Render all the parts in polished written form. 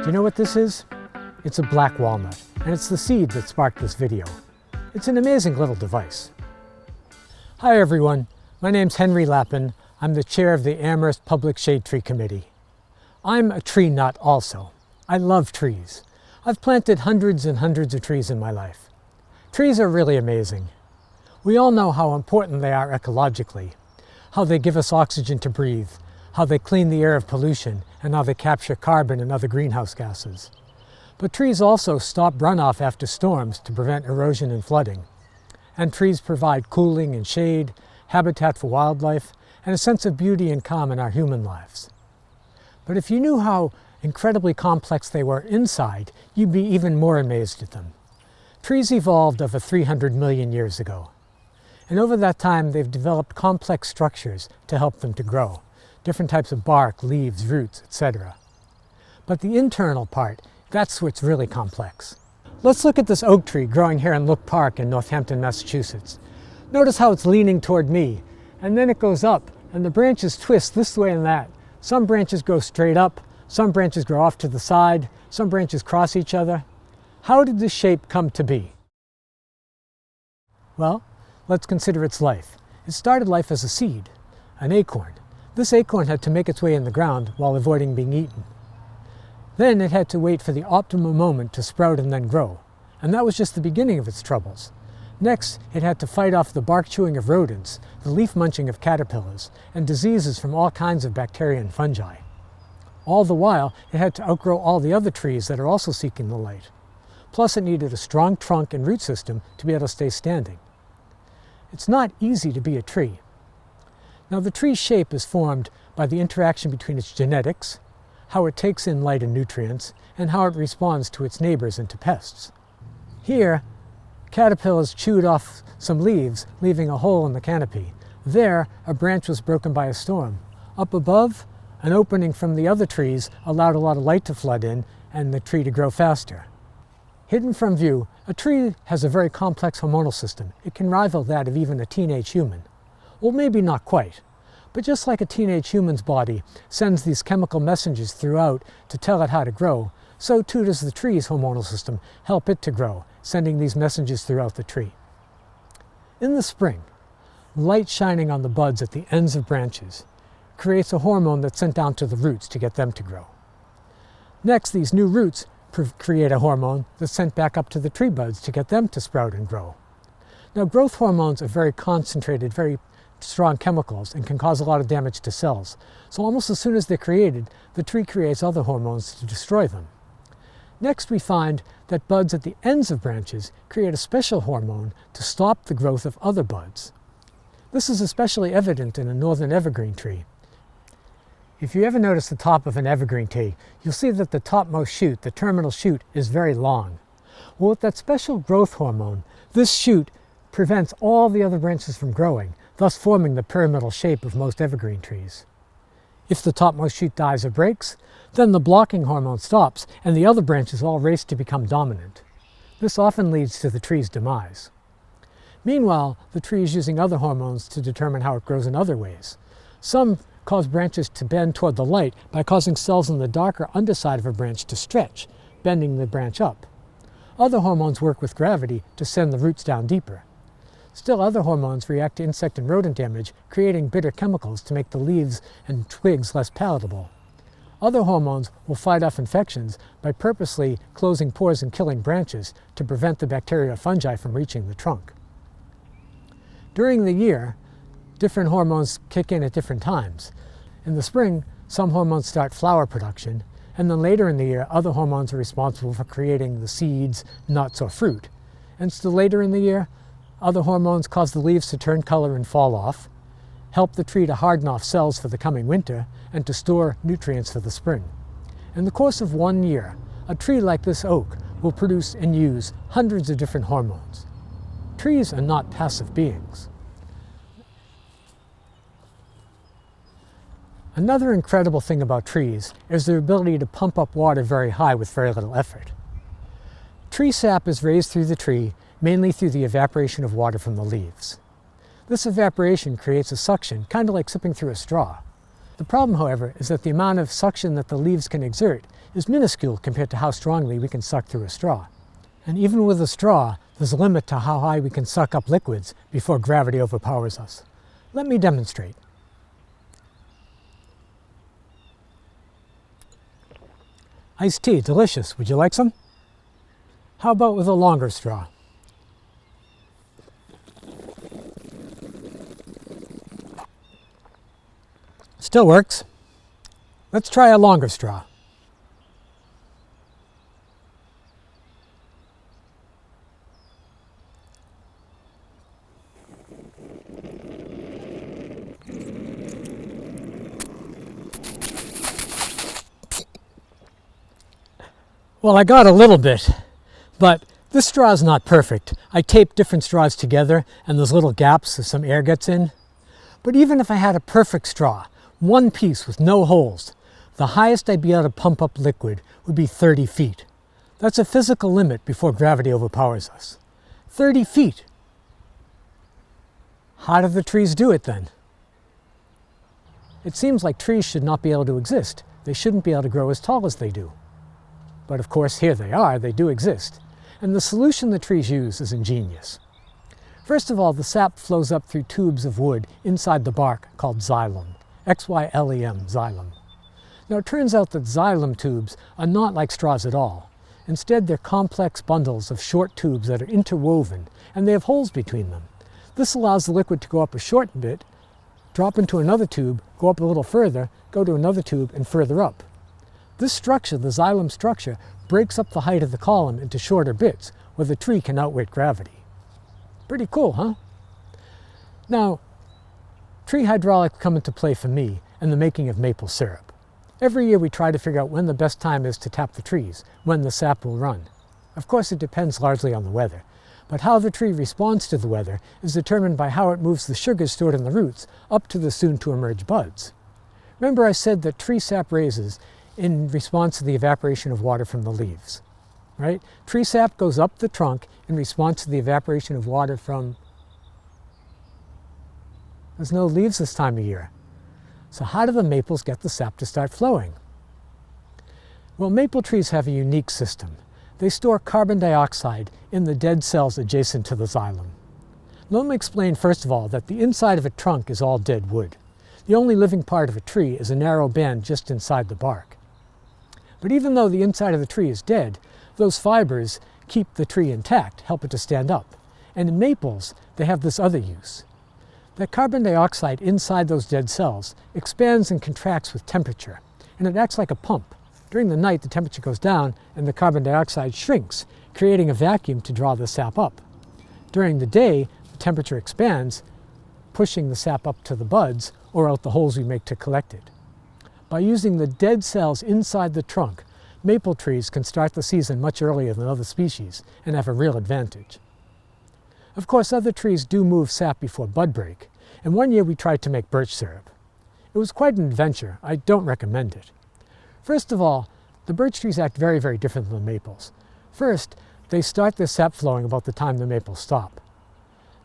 Do you know what this is? It's a black walnut, and it's the seed that sparked this video. It's an amazing little device. Hi everyone, my name's Henry Lappen. I'm the chair of the Amherst Public Shade Tree Committee. I'm a tree nut also. I love trees. I've planted hundreds and hundreds of trees in my life. Trees are really amazing. We all know how important they are ecologically, how they give us oxygen to breathe, how they clean the air of pollution, and how they capture carbon and other greenhouse gases. But trees also stop runoff after storms to prevent erosion and flooding. And trees provide cooling and shade, habitat for wildlife, and a sense of beauty and calm in our human lives. But if you knew how incredibly complex they were inside, you'd be even more amazed at them. Trees evolved over 300 million years ago. And over that time, they've developed complex structures to help them to grow. Different types of bark, leaves, roots, etc. But the internal part, that's what's really complex. Let's look at this oak tree growing here in Look Park in Northampton, Massachusetts. Notice how it's leaning toward me, and then it goes up, and the branches twist this way and that. Some branches go straight up, some branches grow off to the side, some branches cross each other. How did this shape come to be? Well, let's consider its life. It started life as a seed, an acorn. This acorn had to make its way in the ground while avoiding being eaten. Then it had to wait for the optimum moment to sprout and then grow. And that was just the beginning of its troubles. Next, it had to fight off the bark chewing of rodents, the leaf munching of caterpillars, and diseases from all kinds of bacteria and fungi. All the while, it had to outgrow all the other trees that are also seeking the light. Plus, it needed a strong trunk and root system to be able to stay standing. It's not easy to be a tree. Now, the tree's shape is formed by the interaction between its genetics, how it takes in light and nutrients, and how it responds to its neighbors and to pests. Here, caterpillars chewed off some leaves, leaving a hole in the canopy. There, a branch was broken by a storm. Up above, an opening from the other trees allowed a lot of light to flood in and the tree to grow faster. Hidden from view, a tree has a very complex hormonal system. It can rival that of even a teenage human. Well, maybe not quite, but just like a teenage human's body sends these chemical messages throughout to tell it how to grow, so too does the tree's hormonal system help it to grow, sending these messages throughout the tree. In the spring, light shining on the buds at the ends of branches creates a hormone that's sent down to the roots to get them to grow. Next, these new roots create a hormone that's sent back up to the tree buds to get them to sprout and grow. Now, growth hormones are very concentrated, very strong chemicals and can cause a lot of damage to cells. So almost as soon as they're created, the tree creates other hormones to destroy them. Next, we find that buds at the ends of branches create a special hormone to stop the growth of other buds. This is especially evident in a northern evergreen tree. If you ever notice the top of an evergreen tree, you'll see that the topmost shoot, the terminal shoot, is very long. Well, with that special growth hormone, this shoot prevents all the other branches from growing, thus forming the pyramidal shape of most evergreen trees. If the topmost shoot dies or breaks, then the blocking hormone stops and the other branches all race to become dominant. This often leads to the tree's demise. Meanwhile, the tree is using other hormones to determine how it grows in other ways. Some cause branches to bend toward the light by causing cells in the darker underside of a branch to stretch, bending the branch up. Other hormones work with gravity to send the roots down deeper. Still, other hormones react to insect and rodent damage, creating bitter chemicals to make the leaves and twigs less palatable. Other hormones will fight off infections by purposely closing pores and killing branches to prevent the bacteria or fungi from reaching the trunk. During the year, different hormones kick in at different times. In the spring, some hormones start flower production, and then later in the year, other hormones are responsible for creating the seeds, nuts, or fruit. And still later in the year, other hormones cause the leaves to turn color and fall off, help the tree to harden off cells for the coming winter, and to store nutrients for the spring. In the course of 1 year, a tree like this oak will produce and use hundreds of different hormones. Trees are not passive beings. Another incredible thing about trees is their ability to pump up water very high with very little effort. Tree sap is raised through the tree mainly through the evaporation of water from the leaves. This evaporation creates a suction, kind of like sipping through a straw. The problem, however, is that the amount of suction that the leaves can exert is minuscule compared to how strongly we can suck through a straw. And even with a straw, there's a limit to how high we can suck up liquids before gravity overpowers us. Let me demonstrate. Iced tea, delicious. Would you like some? How about with a longer straw? Still works. Let's try a longer straw. Well, I got a little bit, but this straw is not perfect. I taped different straws together and there's little gaps so some air gets in. But even if I had a perfect straw, one piece with no holes, the highest I'd be able to pump up liquid would be 30 feet. That's a physical limit before gravity overpowers us. 30 feet! How do the trees do it then? It seems like trees should not be able to exist. They shouldn't be able to grow as tall as they do. But of course, here they are, they do exist. And the solution the trees use is ingenious. First of all, the sap flows up through tubes of wood inside the bark called xylem. X-Y-L-E-M, xylem. Now it turns out that xylem tubes are not like straws at all. Instead, they're complex bundles of short tubes that are interwoven, and they have holes between them. This allows the liquid to go up a short bit, drop into another tube, go up a little further, go to another tube, and further up. This structure, the xylem structure, breaks up the height of the column into shorter bits, where the tree can outweight gravity. Pretty cool, huh? Now, tree hydraulics come into play for me in the making of maple syrup. Every year we try to figure out when the best time is to tap the trees, when the sap will run. Of course, it depends largely on the weather, but how the tree responds to the weather is determined by how it moves the sugars stored in the roots up to the soon-to-emerge buds. Remember I said that tree sap raises in response to the evaporation of water from the leaves, right? Tree sap goes up the trunk in response to the evaporation of water from... There's no leaves this time of year. So how do the maples get the sap to start flowing? Well, maple trees have a unique system. They store carbon dioxide in the dead cells adjacent to the xylem. Let me explain first of all that the inside of a trunk is all dead wood. The only living part of a tree is a narrow band just inside the bark. But even though the inside of the tree is dead, those fibers keep the tree intact, help it to stand up. And in maples, they have this other use. That carbon dioxide inside those dead cells expands and contracts with temperature, and it acts like a pump. During the night, the temperature goes down and the carbon dioxide shrinks, creating a vacuum to draw the sap up. During the day, the temperature expands, pushing the sap up to the buds or out the holes we make to collect it. By using the dead cells inside the trunk, maple trees can start the season much earlier than other species and have a real advantage. Of course, other trees do move sap before bud break, and one year we tried to make birch syrup. It was quite an adventure. I don't recommend it. First of all, the birch trees act very, very different than the maples. First, they start their sap flowing about the time the maples stop.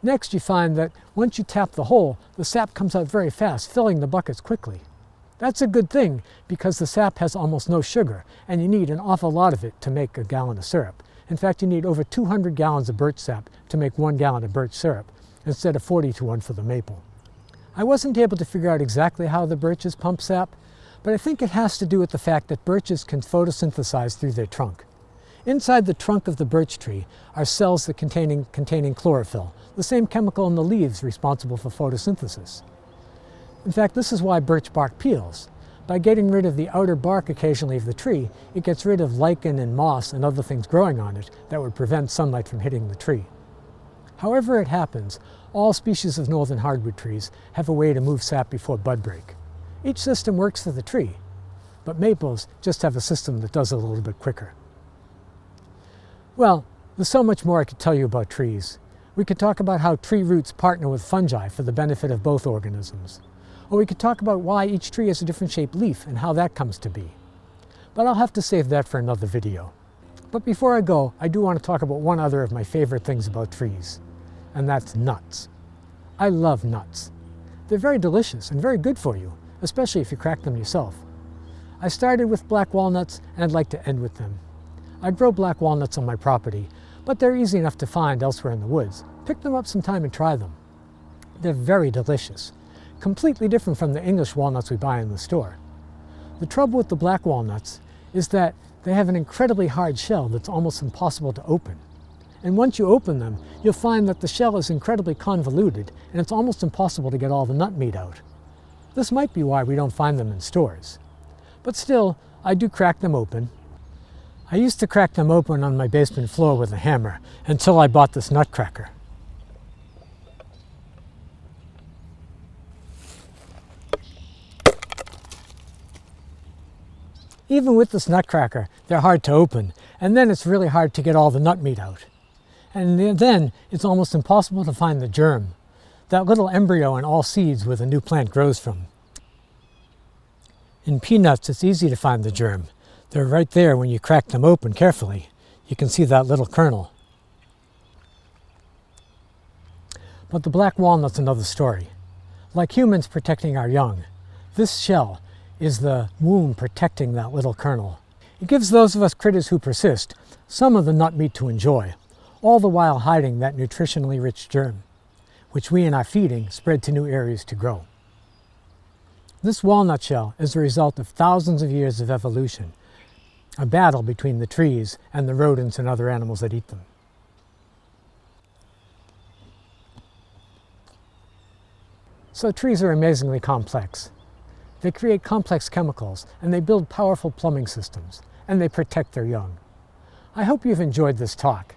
Next, you find that once you tap the hole, the sap comes out very fast, filling the buckets quickly. That's a good thing because the sap has almost no sugar, and you need an awful lot of it to make a gallon of syrup. In fact, you need over 200 gallons of birch sap to make 1 gallon of birch syrup, instead of 40 to 1 for the maple. I wasn't able to figure out exactly how the birches pump sap, but I think it has to do with the fact that birches can photosynthesize through their trunk. Inside the trunk of the birch tree are cells that containing chlorophyll, the same chemical in the leaves responsible for photosynthesis. In fact, this is why birch bark peels. By getting rid of the outer bark occasionally of the tree, it gets rid of lichen and moss and other things growing on it that would prevent sunlight from hitting the tree. However it happens, all species of northern hardwood trees have a way to move sap before bud break. Each system works for the tree, but maples just have a system that does it a little bit quicker. Well, there's so much more I could tell you about trees. We could talk about how tree roots partner with fungi for the benefit of both organisms. Or we could talk about why each tree has a different shaped leaf and how that comes to be. But I'll have to save that for another video. But before I go, I do want to talk about one other of my favorite things about trees, and that's nuts. I love nuts. They're very delicious and very good for you, especially if you crack them yourself. I started with black walnuts, and I'd like to end with them. I grow black walnuts on my property, but they're easy enough to find elsewhere in the woods. Pick them up sometime and try them. They're very delicious, completely different from the English walnuts we buy in the store. The trouble with the black walnuts is that they have an incredibly hard shell that's almost impossible to open. And once you open them, you'll find that the shell is incredibly convoluted, and it's almost impossible to get all the nut meat out. This might be why we don't find them in stores. But still, I do crack them open. I used to crack them open on my basement floor with a hammer until I bought this nutcracker. Even with this nutcracker, they're hard to open, and then it's really hard to get all the nut meat out. And then it's almost impossible to find the germ, that little embryo in all seeds where the new plant grows from. In peanuts, it's easy to find the germ. They're right there when you crack them open carefully. You can see that little kernel. But the black walnut's another story. Like humans protecting our young, this shell is the womb protecting that little kernel. It gives those of us critters who persist some of the nut meat to enjoy, all the while hiding that nutritionally rich germ, which we in our feeding spread to new areas to grow. This walnut shell is the result of thousands of years of evolution, a battle between the trees and the rodents and other animals that eat them. So trees are amazingly complex. They create complex chemicals, and they build powerful plumbing systems, and they protect their young. I hope you've enjoyed this talk.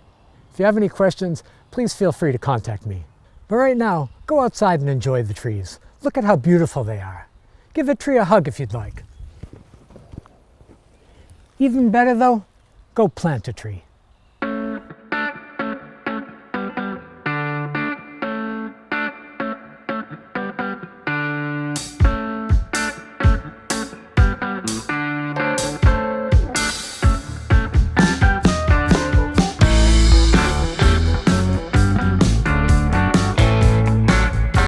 If you have any questions, please feel free to contact me. But right now, go outside and enjoy the trees. Look at how beautiful they are. Give a tree a hug if you'd like. Even better though, go plant a tree.